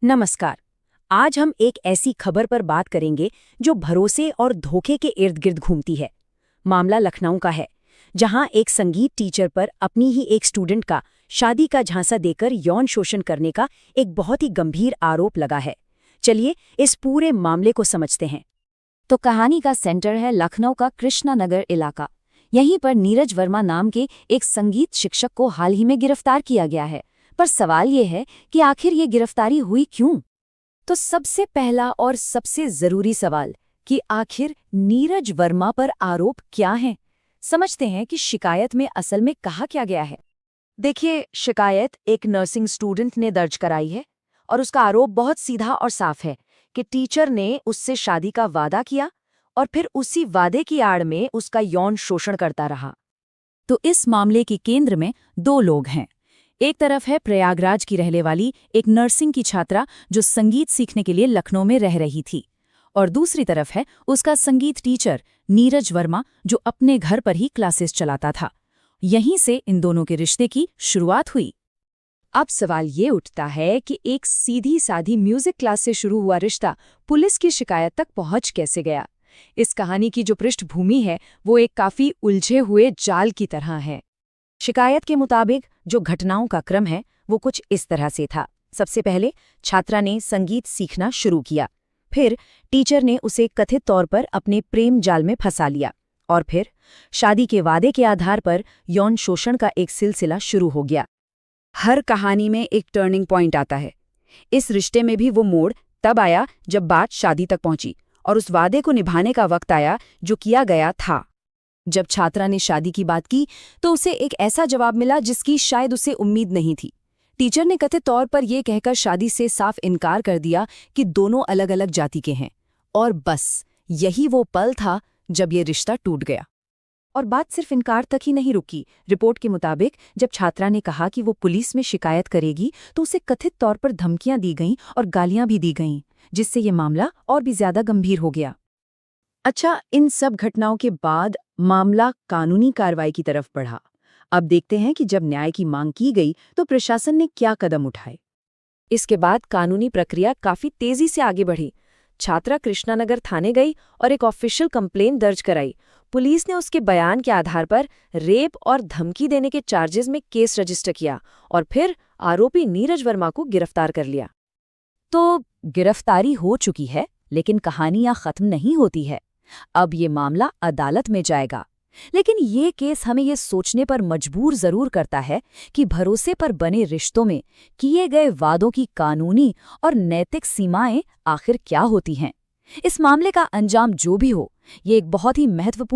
नमस्कार। आज हम एक ऐसी खबर पर बात करेंगे जो भरोसे और धोखे के इर्द गिर्द घूमती है। मामला लखनऊ का है, जहां एक संगीत टीचर पर अपनी ही एक स्टूडेंट का शादी का झांसा देकर यौन शोषण करने का एक बहुत ही गंभीर आरोप लगा है। चलिए इस पूरे मामले को समझते हैं। तो कहानी का सेंटर है लखनऊ का कृष्णा नगर इलाका। यहीं पर नीरज वर्मा नाम के एक संगीत शिक्षक को हाल ही में गिरफ्तार किया गया है। पर सवाल ये है कि आखिर ये गिरफ्तारी हुई क्यों? तो सबसे पहला और सबसे जरूरी सवाल कि आखिर नीरज वर्मा पर आरोप क्या हैं? समझते हैं कि शिकायत में असल में कहा क्या गया है। देखिए, शिकायत एक नर्सिंग स्टूडेंट ने दर्ज कराई है और उसका आरोप बहुत सीधा और साफ है कि टीचर ने उससे शादी का वादा किया और फिर उसी वादे की आड़ में उसका यौन शोषण करता रहा। तो इस मामले के केंद्र में दो लोग हैं। एक तरफ है प्रयागराज की रहने वाली एक नर्सिंग की छात्रा जो संगीत सीखने के लिए लखनऊ में रह रही थी, और दूसरी तरफ है उसका संगीत टीचर नीरज वर्मा जो अपने घर पर ही क्लासेस चलाता था। यहीं से इन दोनों के रिश्ते की शुरुआत हुई। अब सवाल ये उठता है कि एक सीधी साधी म्यूजिक क्लास से शुरू हुआ रिश्ता पुलिस की शिकायत तक पहुंच कैसे गया? इस कहानी की जो पृष्ठभूमि है वो एक काफी उलझे हुए जाल की तरह है। शिकायत के मुताबिक जो घटनाओं का क्रम है वो कुछ इस तरह से था। सबसे पहले छात्रा ने संगीत सीखना शुरू किया, फिर टीचर ने उसे कथित तौर पर अपने प्रेम जाल में फंसा लिया, और फिर शादी के वादे के आधार पर यौन शोषण का एक सिलसिला शुरू हो गया। हर कहानी में एक टर्निंग पॉइंट आता है। इस रिश्ते में भी वो मोड़ तब आया जब बात शादी तक पहुंची और उस वादे को निभाने का वक्त आया जो किया गया था। जब छात्रा ने शादी की बात की तो उसे एक ऐसा जवाब मिला जिसकी शायद उसे उम्मीद नहीं थी। टीचर ने कथित तौर पर यह कहकर शादी से साफ इनकार कर दिया कि दोनों अलग अलग जाति के हैं, और बस यही वो पल था जब ये रिश्ता टूट गया। और बात सिर्फ इनकार तक ही नहीं रुकी। रिपोर्ट के मुताबिक जब छात्रा ने कहा कि वो पुलिस में शिकायत करेगी तो उसे कथित तौर पर धमकियां दी गईं और गालियां भी दी गईं, जिससे ये मामला और भी ज्यादा गंभीर हो गया। अच्छा, इन सब घटनाओं के बाद मामला कानूनी कार्रवाई की तरफ बढ़ा। अब देखते हैं कि जब न्याय की मांग की गई तो प्रशासन ने क्या कदम उठाए। इसके बाद कानूनी प्रक्रिया काफी तेजी से आगे बढ़ी। छात्रा कृष्णानगर थाने गई और एक ऑफिशियल कंप्लेंट दर्ज कराई। पुलिस ने उसके बयान के आधार पर रेप और धमकी देने के चार्जेस में केस रजिस्टर किया और फिर आरोपी नीरज वर्मा को गिरफ्तार कर लिया। तो गिरफ्तारी हो चुकी है, लेकिन कहानी यहाँ खत्म नहीं होती है। अब ये मामला अदालत में जाएगा, लेकिन ये केस हमें ये सोचने पर मजबूर जरूर करता है कि भरोसे पर बने रिश्तों में किए गए वादों की कानूनी और नैतिक सीमाएं आखिर क्या होती हैं। इस मामले का अंजाम जो भी हो, ये एक बहुत ही महत्वपूर्ण